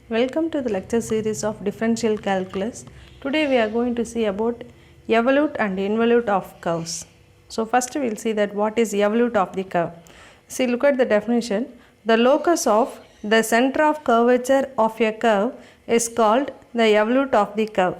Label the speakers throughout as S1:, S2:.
S1: Welcome to the lecture series of differential calculus. Today we are going to see about evolute and involute of curves. So first we will see that what is evolute of the curve. See, look at the definition. The locus of the center of curvature of a curve is called the evolute of the curve.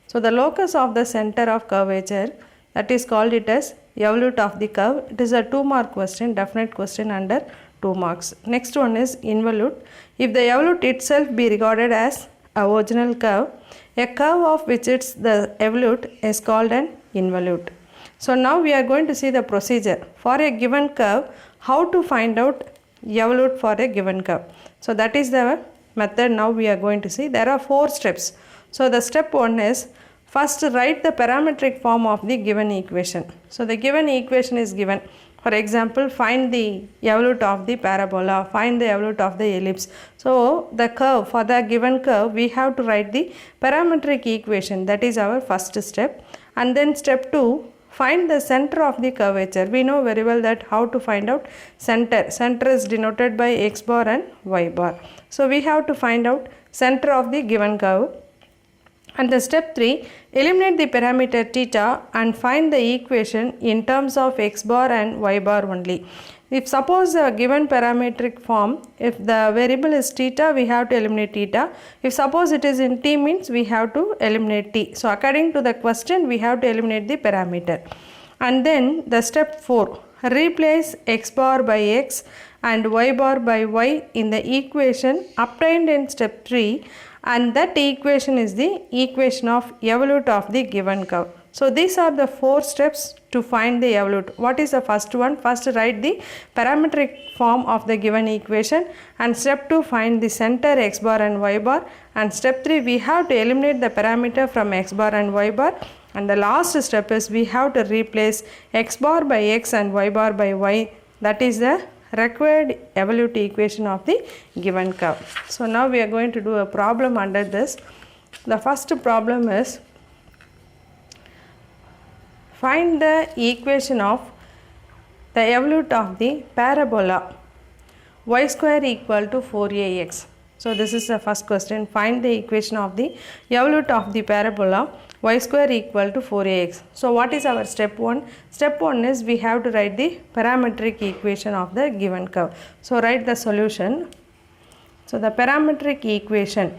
S1: So the locus of the center of curvature, that is called it as evolute of the curve. It is a 2-mark question, definite question under 2 marks. Next one is involute. If the evolute itself be regarded as a original curve, a curve of which it's the evolute is called an involute. So now we are going to see the procedure for a given curve, how to find out evolute for a given curve. So that is the method now we are going to see. There are 4 steps. So the step 1 is first write the parametric form of the given equation. So the given equation is given. For example, find the evolute of the parabola, find the evolute of the ellipse. So the curve, for the given curve, we have to write the parametric equation. That is our first step. And then step 2, find the center of the curvature. We know very well that how to find out center. Center is denoted by x bar and y bar. So we have to find out center of the given curve. And the step 3, eliminate the parameter theta and find the equation in terms of x bar and y bar only. If suppose the given parametric form, if the variable is theta, we have to eliminate theta. If suppose it is in t, means we have to eliminate t. So according to the question, we have to eliminate the parameter. And then the step 4, replace x bar by x and y bar by y in the equation obtained in step 3, and that equation is the equation of evolute of the given curve. So these are the 4 steps to find the evolute. What is the first one? First write the parametric form of the given equation, and step 2 find the center x bar and y bar, and step 3 we have to eliminate the parameter from x bar and y bar, and the last step is we have to replace x bar by x and y bar by y. That is the required evolute equation of the given curve. So now we are going to do a problem under this. The first problem is find the equation of the evolute of the parabola y square equal to 4ax. So this is the first question. Find the equation of the evolute of the parabola y square equal to 4ax. So what is our step 1? Step 1 is we have to write the parametric equation of the given curve. So write the solution. So the parametric equation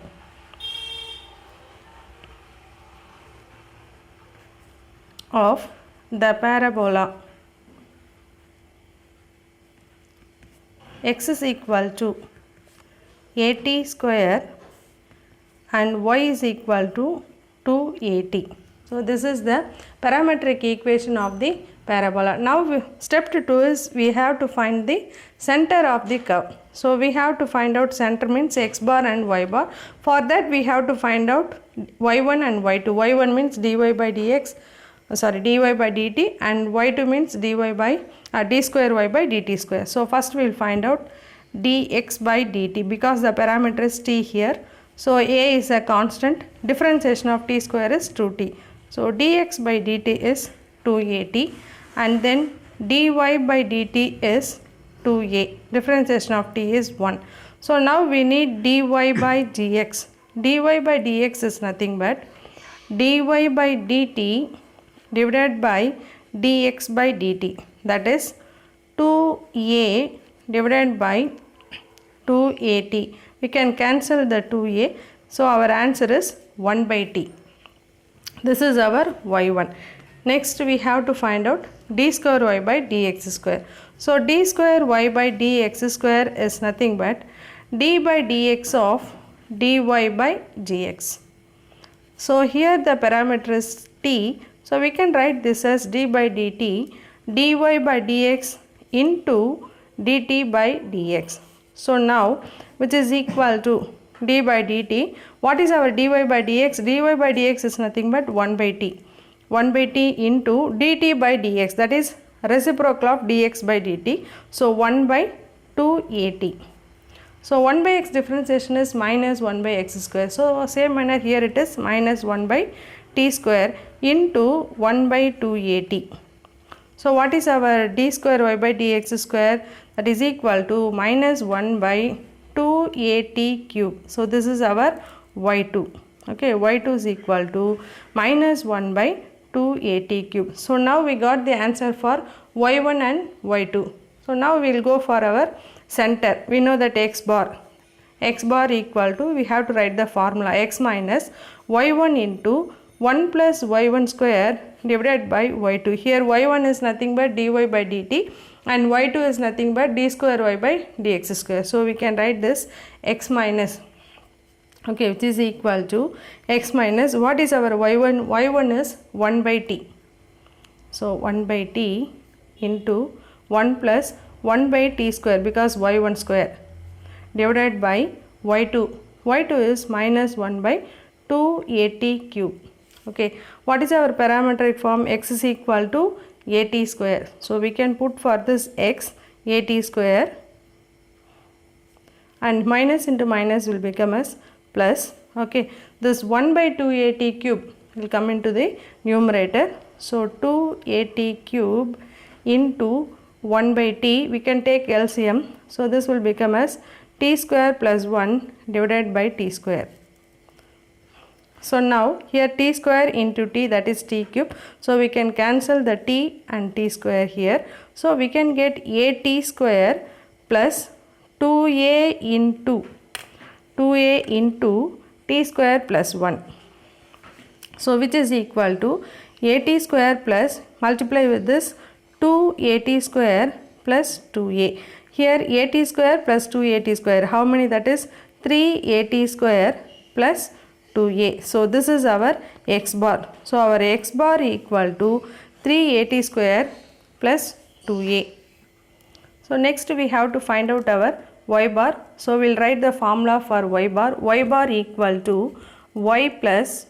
S1: of the parabola x is equal to at square and y is equal to 2at. So this is the parametric equation of the parabola. Now step 2 is we have to find the center of the curve. So we have to find out center means x bar and y bar. For that we have to find out y1 and y2. y1 means dy by dx, dy by dt, and y2 means dy by d square y by dt square. So first we will find out dx by dt because the parameter is t here. So a is a constant, differentiation of t square is 2t. So dx by dt is 2at, and then dy by dt is 2a, differentiation of t is 1. So now we need dy by dx. dy by dx is nothing but dy by dt divided by dx by dt, that is 2a divided by 2at. We can cancel the 2a. So our answer is 1 by t. This is our y1. Next we have to find out d square y by dx square. So d square y by dx square is nothing but d by dx of dy by dx. So here the parameter is t. So we can write this as d by dt dy by dx into dt by dx. So now which is equal to d by dt. What is our dy by dx? dy by dx is nothing but 1 by t. 1 by t into dt by dx, that is reciprocal of dx by dt. So 1 by 2at. So 1 by x differentiation is minus 1 by x square. So same manner here it is minus 1 by t square into 1 by 2at. So what is our d square y by dx square? That is equal to minus 1 by 2 2at cube. So this is our y2. Okay, y2 is equal to minus 1 by 2at cube. So now we got the answer for y1 and y2. So now we will go for our center. We know that x bar equal to, we have to write the formula, x minus y1 into 1 plus y1 square divided by y2. Here y1 is nothing but dy by dt and y2 is nothing but d square y by dx square. So we can write this x minus, okay, which is equal to x minus, what is our y1? y1 is 1 by t. So 1 by t into 1 plus 1 by t square, because y1 square, divided by y2. y2 is minus 1 by 2at cube. Okay, what is our parametric form? X is equal to at square. So we can put for this x at square, and minus into minus will become as plus. Okay, this 1 by 2at cube will come into the numerator. So 2at cube into 1 by t, we can take LCM. So this will become as t square plus 1 divided by t square. So now here t square into t, that is t cube. So we can cancel the t and t square here. So we can get at square plus 2a into t square plus 1. So which is equal to at square plus, multiply with this, 2at square plus 2a. Here at square plus 2at square, how many? That is 3at square plus 2a. So this is our x bar. So our x bar equal to 3at square plus 2a. So next we have to find out our y bar. So we will write the formula for y bar. Y bar equal to y plus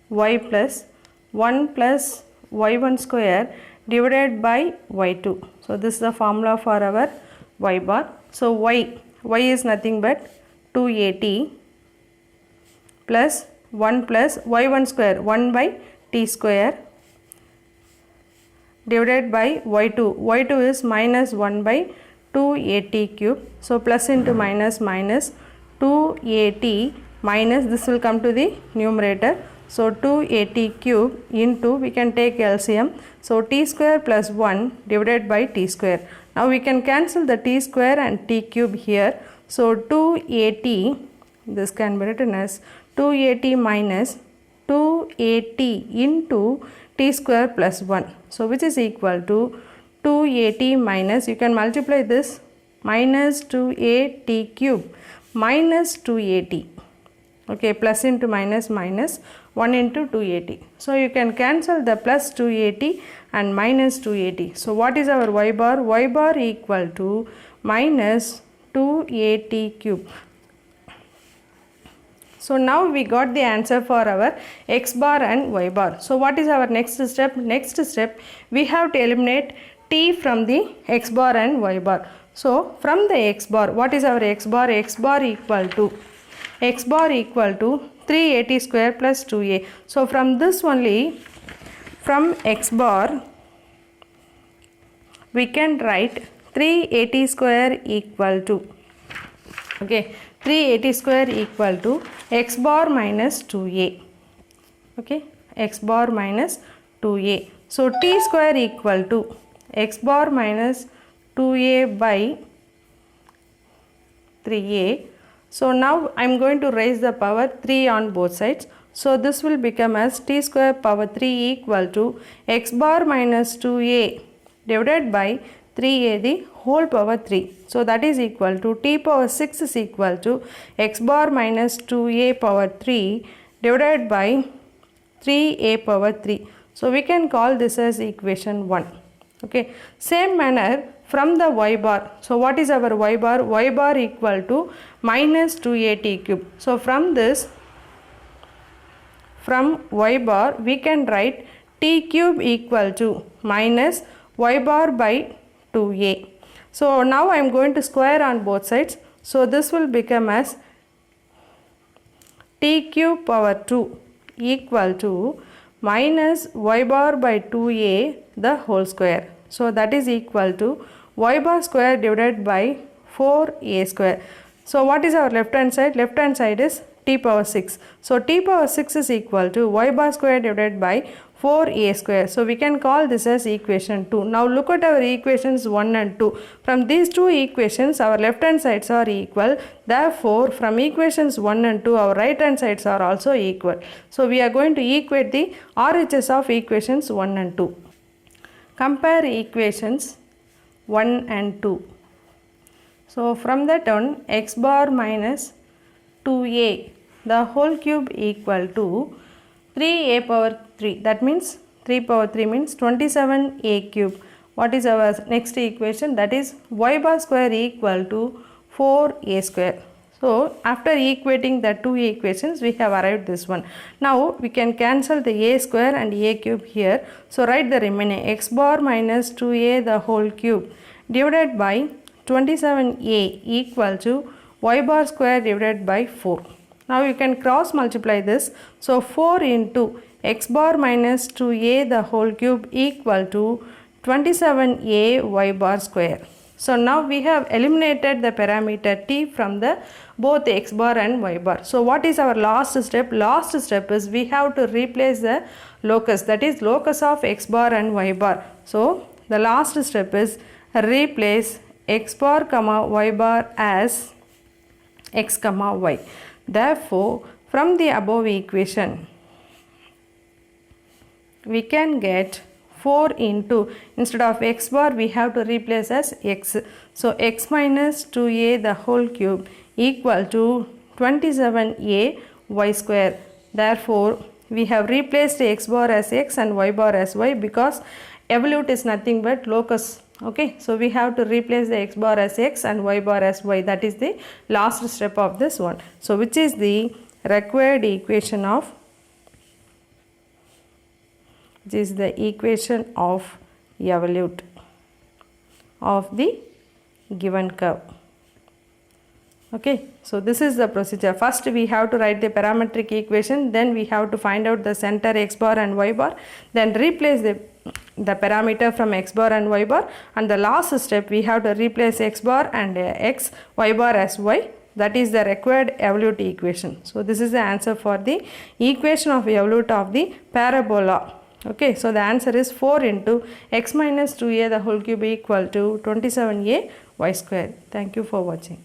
S1: 1 plus y1 square divided by y2. So this is the formula for our y bar. So y is nothing but 2at plus 1 plus y1 square, 1 by t square divided by y2. y2 is minus 1 by 2at cube. So plus into minus, minus 2at minus, this will come to the numerator. So 2at cube into, we can take LCM. So t square plus 1 divided by t square. Now we can cancel the t square and t cube here. So 2at, this can be written as 2at minus 2at into t square plus 1. So which is equal to 2at minus, you can multiply this, minus 2at cube minus 2at. Okay, plus into minus, minus 1 into 2at. So you can cancel the plus 2at and minus 2at. So what is our y bar? Y bar equal to minus 2at cube. So now we got the answer for our x bar and y bar. So what is our next step? Next step, we have to eliminate t from the x bar and y bar. So from the x bar, what is our x bar? X bar equal to 3at square plus 2a. So from this only, from x bar, we can write 3at square equal to, okay, 3at square equal to x bar minus 2a. Okay, x bar minus 2a. So t square equal to x bar minus 2a by 3a. So now I am going to raise the power 3 on both sides. So this will become as t square power 3 equal to x bar minus 2a divided by 3a the whole power 3. So that is equal to t power 6 is equal to x bar minus 2a power 3 divided by 3a power 3. So we can call this as equation 1. Okay, same manner from the y bar. So what is our y bar? Y bar equal to minus 2at cube. So from this, from y bar, we can write t cube equal to minus y bar by 2a. So now I am going to square on both sides. So this will become as t cube power 2 equal to minus y bar by 2a the whole square. So that is equal to y bar square divided by 4a square. So what is our left hand side? Left hand side is t power 6. So t power 6 is equal to y bar square divided by 4a square. So we can call this as equation 2. Now look at our equations 1 and 2. From these two equations our left hand sides are equal. Therefore from equations 1 and 2 our right hand sides are also equal. So we are going to equate the RHS of equations 1 and 2. Compare equations 1 and 2. So from that on x bar minus 2a the whole cube equal to 3a power 3. That means 3 power 3 means 27a cube. What is our next equation? That is y bar square equal to 4a square. So after equating the two equations we have arrived this one. Now we can cancel the a square and a cube here. So write the remaining x bar minus 2a the whole cube divided by 27a equal to y bar square divided by 4. Now you can cross multiply this. So 4 into x bar minus 2a the whole cube equal to 27a y bar square. So now we have eliminated the parameter t from the both x bar and y bar. So what is our last step? Last step is we have to replace the locus, that is locus of x bar and y bar. So the last step is replace x bar comma y bar as x comma y. Therefore from the above equation we can get 4 into, instead of x bar we have to replace as x. So x minus 2a the whole cube equal to 27a y square. Therefore we have replaced x bar as x and y bar as y because evolute is nothing but locus. Okay, so we have to replace the x bar as x and y bar as y. That is the last step of this one. So which is the required equation of, which is the equation of evolute of the given curve. Okay, so this is the procedure. First we have to write the parametric equation, then we have to find out the center x bar and y bar, then replace the parameter from x bar and y bar, and the last step we have to replace x bar and x, y bar as y. That is the required evolute equation. So this is the answer for the equation of evolute of the parabola. Okay, so the answer is 4 into x minus 2a the whole cube equal to 27a y square. Thank you for watching.